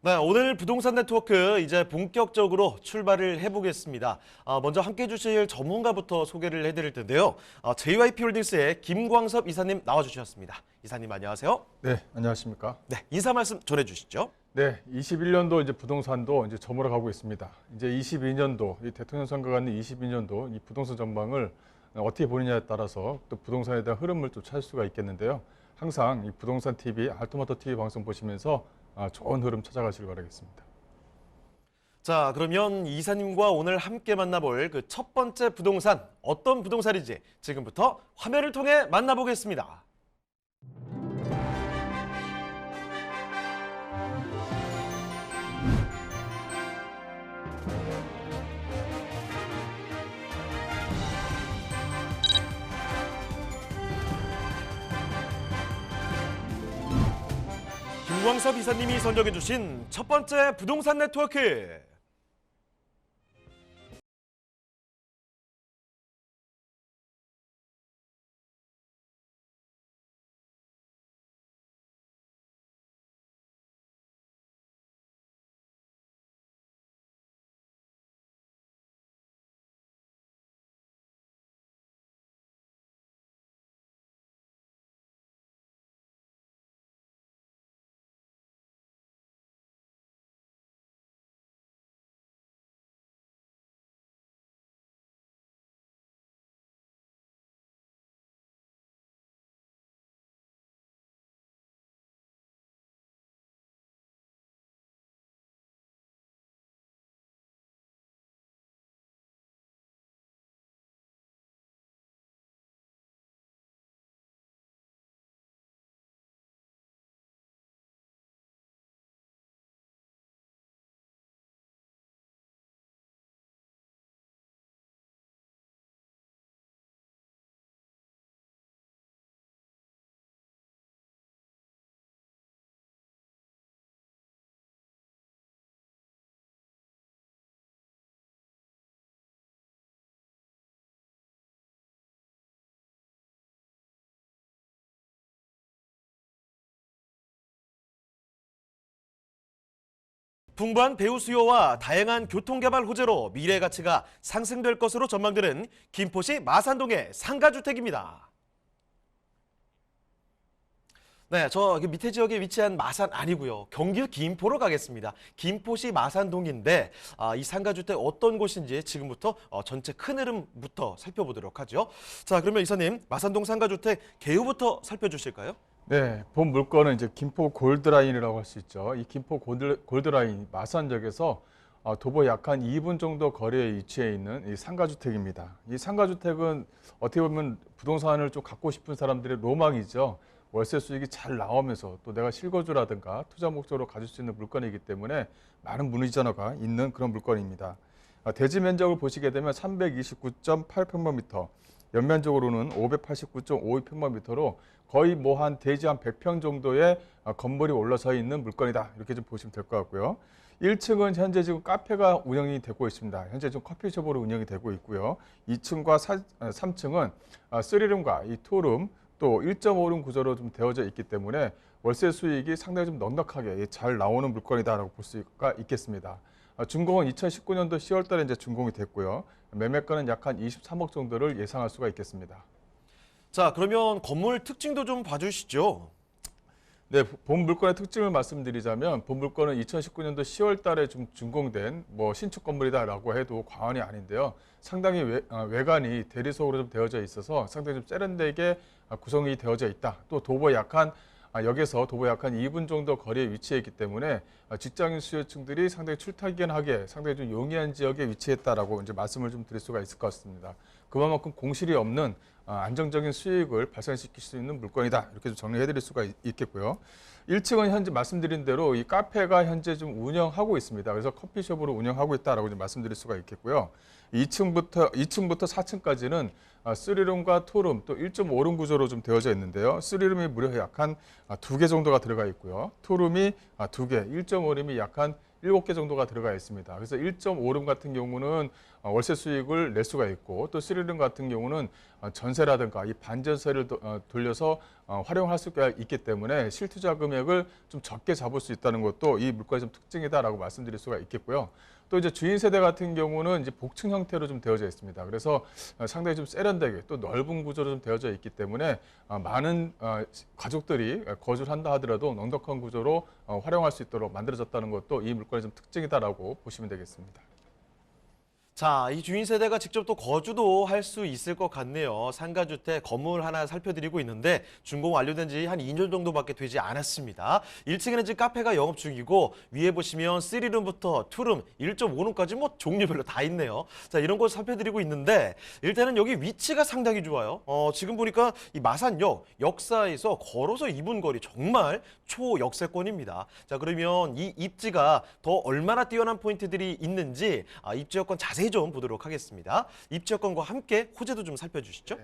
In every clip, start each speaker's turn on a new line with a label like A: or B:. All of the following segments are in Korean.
A: 네, 오늘 부동산 네트워크 이제 본격적으로 출발을 해보겠습니다. 먼저 함께해 주실 전문가부터 소개를 해드릴 텐데요. JYP홀딩스의 김광섭 이사님 나와주셨습니다. 이사님 안녕하세요.
B: 네, 안녕하십니까?
A: 네, 인사 말씀 전해주시죠.
B: 네, 21년도 이제 부동산도 이제 저물어 가고 있습니다. 이제 22년도 이 대통령 선거가 있는 22년도 이 부동산 전망을 어떻게 보느냐에 따라서 또 부동산에 대한 흐름을 또 찾을 수가 있겠는데요. 항상 이 부동산 TV, 알토마토 TV 방송 보시면서 좋은 흐름 찾아가시길 바라겠습니다.
A: 자, 그러면 이사님과 오늘 함께 만나볼 그 첫 번째 부동산, 어떤 부동산인지 지금부터 화면을 통해 만나보겠습니다. 김광섭 이사님이 선정해 주신 첫 번째 부동산 네트워크. 풍부한 배우 수요와 다양한 교통개발 호재로 미래 가치가 상승될 것으로 전망되는 김포시 마산동의 상가주택입니다. 네, 저 밑에 지역에 위치한 마산 아니고요. 경기도 김포로 가겠습니다. 김포시 마산동인데 이 상가주택 어떤 곳인지 지금부터 전체 큰 흐름부터 살펴보도록 하죠. 자, 그러면 이사님, 마산동 상가주택 개요부터 살펴주실까요?
B: 네, 본 물건은 이제 김포 골드라인이라고 할 수 있죠. 이 김포 골드라인 마산역에서 도보 약 한 2분 정도 거리에 위치해 있는 이 상가주택입니다. 이 상가주택은 어떻게 보면 부동산을 좀 갖고 싶은 사람들의 로망이죠. 월세 수익이 잘 나오면서 또 내가 실거주라든가 투자 목적으로 가질 수 있는 물건이기 때문에 많은 문의 전화가 있는 그런 물건입니다. 대지 면적을 보시게 되면 329.8평방미터, 연면적으로는 589.52평방미터로 거의 뭐 한 대지 한 100평 정도의 건물이 올라서 있는 물건이다. 이렇게 좀 보시면 될 것 같고요. 1층은 현재 지금 카페가 운영이 되고 있습니다. 현재 좀 커피숍으로 운영이 되고 있고요. 2층과 3층은 3룸과 이 투룸 또 1.5룸 구조로 좀 되어져 있기 때문에 월세 수익이 상당히 좀 넉넉하게 잘 나오는 물건이다라고 볼 수가 있겠습니다. 준공은 2019년도 10월 달에 이제 준공이 됐고요. 매매가는 약 한 23억 정도를 예상할 수가 있겠습니다.
A: 자, 그러면 건물 특징도 좀 봐주시죠.
B: 네, 본 물건의 특징을 말씀드리자면 본 물건은 2019년도 10월 달에 좀 준공된 뭐 신축 건물이다라고 해도 과언이 아닌데요. 상당히 외관이 대리석으로 좀 되어져 있어서 상당히 좀 세련되게 구성이 되어져 있다. 또 도보 약한 역에서 도보 약한 2분 정도 거리에 위치해 있기 때문에 직장인 수요층들이 상당히 출퇴근하게 상당히 좀 용이한 지역에 위치했다라고 이제 말씀을 좀 드릴 수가 있을 것 같습니다. 그만큼 공실이 없는 안정적인 수익을 발생시킬 수 있는 물건이다. 이렇게 좀 정리해 드릴 수가 있겠고요. 1층은 현재 말씀드린 대로 이 카페가 현재 좀 운영하고 있습니다. 그래서 커피숍으로 운영하고 있다라고 좀 말씀드릴 수가 있겠고요. 2층부터 4층까지는 3룸과 2룸 또 1.5룸 구조로 좀 되어져 있는데요. 3룸이 무려 약 한 2개 정도가 들어가 있고요. 2룸이 2개, 1.5룸이 약 한 7개 정도가 들어가 있습니다. 그래서 1.5룸 같은 경우는 월세 수익을 낼 수가 있고 또 3룸 같은 경우는 전세라든가 이 반전세를 돌려서 활용할 수가 있기 때문에 실투자 금액을 좀 적게 잡을 수 있다는 것도 이 물건의 좀 특징이다라고 말씀드릴 수가 있겠고요. 또 이제 주인 세대 같은 경우는 이제 복층 형태로 좀 되어져 있습니다. 그래서 상당히 좀 세련되게 또 넓은 구조로 좀 되어져 있기 때문에 많은 가족들이 거주를 한다 하더라도 넉넉한 구조로 활용할 수 있도록 만들어졌다는 것도 이 물건의 좀 특징이다라고 보시면 되겠습니다.
A: 자, 이 주인 세대가 직접 또 거주도 할 수 있을 것 같네요. 상가주택 건물 하나 살펴드리고 있는데 준공 완료된 지 한 2년 정도밖에 되지 않았습니다. 1층에는 지금 카페가 영업 중이고 위에 보시면 3룸부터 2룸, 1.5룸까지 뭐 종류별로 다 있네요. 자, 이런 걸 살펴드리고 있는데 일단은 여기 위치가 상당히 좋아요. 지금 보니까 이 마산역 역사에서 걸어서 2분 거리 정말 초역세권입니다. 자, 그러면 이 입지가 더 얼마나 뛰어난 포인트들이 있는지 입지 여건 자세히 좀 보도록 하겠습니다. 입지 여건과 함께 호재도 좀 살펴주시죠.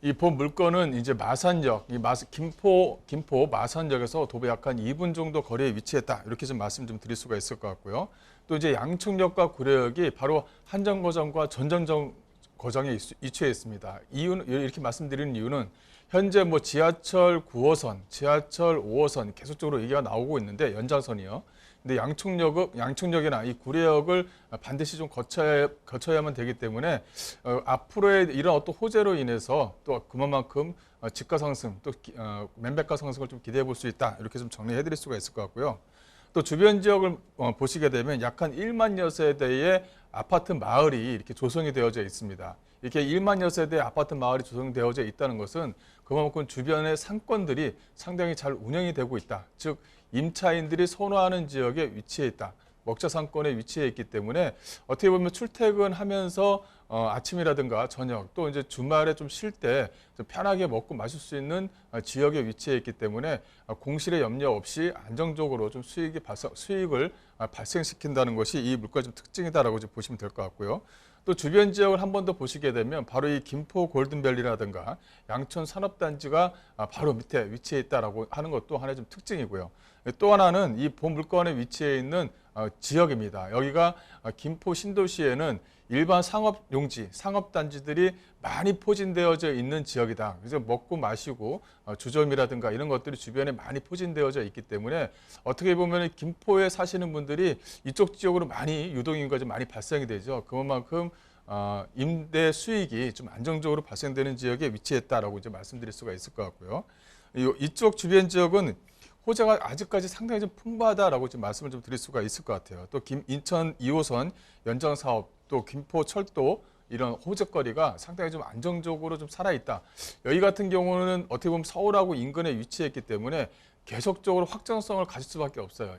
B: 이 본 물건은 이제 마산역, 김포 마산역에서 도보 약 한 2분 정도 거리에 위치했다. 이렇게 좀 말씀 좀 드릴 수가 있을 것 같고요. 또 이제 양천역과 구례역이 바로 한정거장과 전정거장에 위치해 있습니다. 이유는 이렇게 말씀드리는 이유는 현재 뭐 지하철 9호선, 지하철 5호선 계속적으로 얘기가 나오고 있는데 연장선이요. 근데 양천역이나 이 구례역을 반드시 좀 거쳐야만 되기 때문에 앞으로의 이런 어떤 호재로 인해서 또 그만큼 집가 상승, 또 매매가 상승을 좀 기대해 볼 수 있다. 이렇게 좀 정리해 드릴 수가 있을 것 같고요. 또 주변 지역을 보시게 되면 약 한 1만여 세대의 아파트 마을이 이렇게 조성이 되어져 있습니다. 이렇게 1만여 세대의 아파트 마을이 조성되어져 있다는 것은 그만큼 주변의 상권들이 상당히 잘 운영이 되고 있다. 즉 임차인들이 선호하는 지역에 위치해 있다. 먹자 상권에 위치해 있기 때문에 어떻게 보면 출퇴근하면서 아침이라든가 저녁 또 이제 주말에 좀 쉴 때 좀 편하게 먹고 마실 수 있는 지역에 위치해 있기 때문에 공실의 염려 없이 안정적으로 좀 수익을 발생시킨다는 것이 이 물가의 좀 특징이다라고 좀 보시면 될 것 같고요. 또 주변 지역을 한 번 더 보시게 되면 바로 이 김포 골든밸리라든가 양천 산업단지가 바로 밑에 위치해 있다라고 하는 것도 하나의 좀 특징이고요. 또 하나는 이 본 물건에 위치해 있는 지역입니다. 여기가 김포 신도시에는 일반 상업용지, 상업단지들이 많이 포진되어져 있는 지역이다. 그래서 먹고 마시고 주점이라든가 이런 것들이 주변에 많이 포진되어져 있기 때문에 어떻게 보면 김포에 사시는 분들이 이쪽 지역으로 많이 유동인구가 좀 많이 발생이 되죠. 그만큼 임대 수익이 좀 안정적으로 발생되는 지역에 위치했다라고 이제 말씀드릴 수가 있을 것 같고요. 이쪽 주변 지역은 호재가 아직까지 상당히 좀 풍부하다라고 지금 말씀을 좀 드릴 수가 있을 것 같아요. 또 인천 2호선 연장 사업, 또 김포 철도 이런 호재거리가 상당히 좀 안정적으로 좀 살아있다. 여기 같은 경우는 어떻게 보면 서울하고 인근에 위치했기 때문에 계속적으로 확장성을 가질 수밖에 없어요.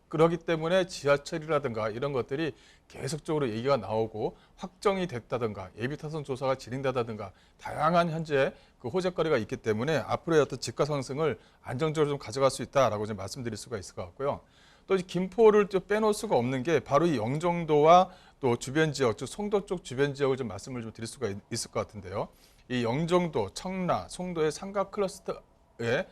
B: 그렇기 때문에 지하철이라든가 이런 것들이 계속적으로 얘기가 나오고 확정이 됐다든가 예비 타선 조사가 진행되다든가 다양한 현재 그 호재거리가 있기 때문에 앞으로의 어떤 집가 상승을 안정적으로 좀 가져갈 수 있다라고 좀 말씀드릴 수가 있을 것 같고요. 또 김포를 또 빼놓을 수가 없는 게 바로 이 영종도와 또 주변 지역, 즉 송도 쪽 주변 지역을 좀 말씀을 좀 드릴 수가 있을 것 같은데요. 이 영종도, 청라, 송도의 상가 클러스터에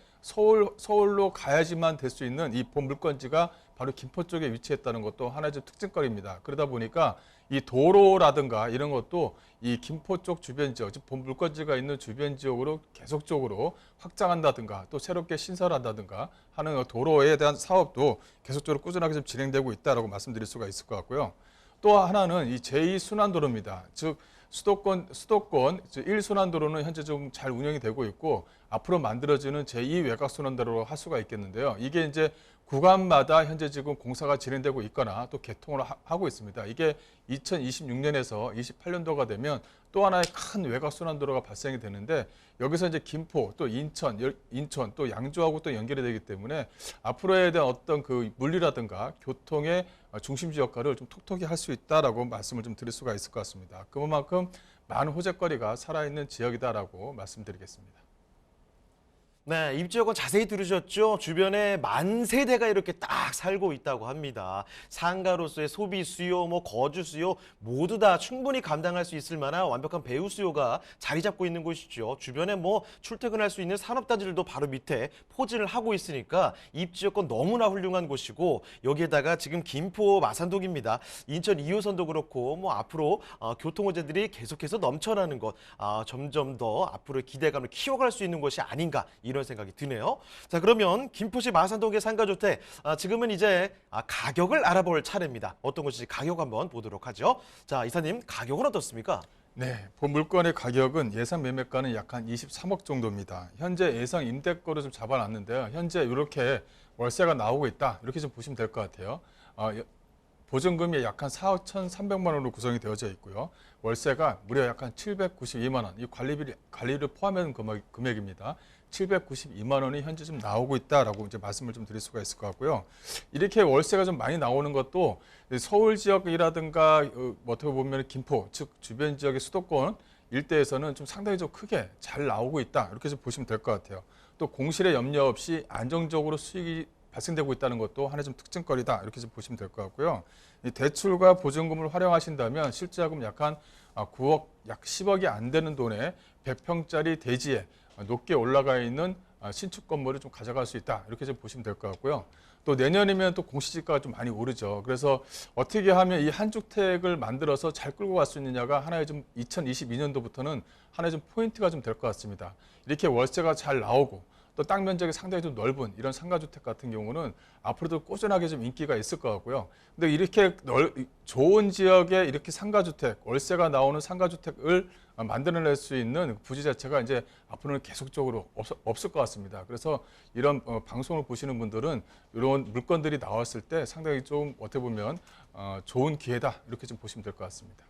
B: 서울로 가야지만 될 수 있는 이 본 물건지가 바로 김포 쪽에 위치했다는 것도 하나의 특징거리입니다. 그러다 보니까 이 도로라든가 이런 것도 이 김포 쪽 주변 지역, 즉 본 물건지가 있는 주변 지역으로 계속적으로 확장한다든가 또 새롭게 신설한다든가 하는 도로에 대한 사업도 계속적으로 꾸준하게 좀 진행되고 있다라고 말씀드릴 수가 있을 것 같고요. 또 하나는 이 제2순환도로입니다. 즉 수도권 1순환도로는 현재 좀 잘 운영이 되고 있고 앞으로 만들어지는 제2외곽순환도로로 할 수가 있겠는데요. 이게 이제 구간마다 현재 지금 공사가 진행되고 있거나 또 개통을 하고 있습니다. 이게 2026년에서 28년도가 되면 또 하나의 큰 외곽순환도로가 발생이 되는데 여기서 이제 김포 또 인천 또 양주하고 또 연결이 되기 때문에 앞으로에 대한 어떤 그 물리라든가 교통의 중심지 역할을 좀 톡톡히 할 수 있다라고 말씀을 좀 드릴 수가 있을 것 같습니다. 그만큼 많은 호재거리가 살아있는 지역이다라고 말씀드리겠습니다.
A: 네, 입지역은 자세히 들으셨죠? 주변에 만 세대가 이렇게 딱 살고 있다고 합니다. 상가로서의 소비 수요, 거주 수요 모두 다 충분히 감당할 수 있을 만한 완벽한 배후 수요가 자리 잡고 있는 곳이죠. 주변에 출퇴근할 수 있는 산업단지들도 바로 밑에 포진을 하고 있으니까 입지역은 너무나 훌륭한 곳이고 여기에다가 지금 김포 마산동입니다. 인천 2호선도 그렇고 앞으로 교통호재들이 계속해서 넘쳐나는 것, 점점 더 앞으로 기대감을 키워갈 수 있는 것이 아닌가 이런 생각이 드네요. 자, 그러면 김포시 마산동의 상가주택 지금은 이제 가격을 알아볼 차례입니다. 어떤 것인지 가격 한번 보도록 하죠. 자, 이사님 가격은 어떻습니까?
B: 네, 본 물건의 가격은 예상 매매가는 약 한 23억 정도입니다. 현재 예상 임대가로 좀 잡아놨는데요. 현재 이렇게 월세가 나오고 있다. 이렇게 좀 보시면 될 것 같아요. 보증금이 약 한 4,300만 원으로 구성이 되어져 있고요. 월세가 무려 약 한 792만 원. 이 관리를 포함한 금액입니다. 792만 원이 현재 좀 나오고 있다라고 이제 말씀을 좀 드릴 수가 있을 것 같고요. 이렇게 월세가 좀 많이 나오는 것도 서울 지역이라든가 어떻게 보면 김포, 즉 주변 지역의 수도권 일대에서는 좀 상당히 좀 크게 잘 나오고 있다. 이렇게 좀 보시면 될 것 같아요. 또 공실에 염려 없이 안정적으로 수익이 발생되고 있다는 것도 하나의 좀 특징거리다. 이렇게 좀 보시면 될 것 같고요. 이 대출과 보증금을 활용하신다면 실제 자금 약 한 9억, 약 10억이 안 되는 돈에 100평짜리 대지에 높게 올라가 있는 신축 건물을 좀 가져갈 수 있다. 이렇게 좀 보시면 될 것 같고요. 또 내년이면 또 공시지가가 좀 많이 오르죠. 그래서 어떻게 하면 이 한 주택을 만들어서 잘 끌고 갈 수 있느냐가 하나의 좀 2022년도부터는 하나의 좀 포인트가 좀 될 것 같습니다. 이렇게 월세가 잘 나오고 또 땅 면적이 상당히 좀 넓은 이런 상가주택 같은 경우는 앞으로도 꾸준하게 좀 인기가 있을 것 같고요. 근데 이렇게 좋은 지역에 이렇게 상가주택, 월세가 나오는 상가주택을 만들어낼 수 있는 부지 자체가 이제 앞으로는 계속적으로 없을 것 같습니다. 그래서 이런 방송을 보시는 분들은 이런 물건들이 나왔을 때 상당히 좀 어떻게 보면 좋은 기회다 이렇게 좀 보시면 될 것 같습니다.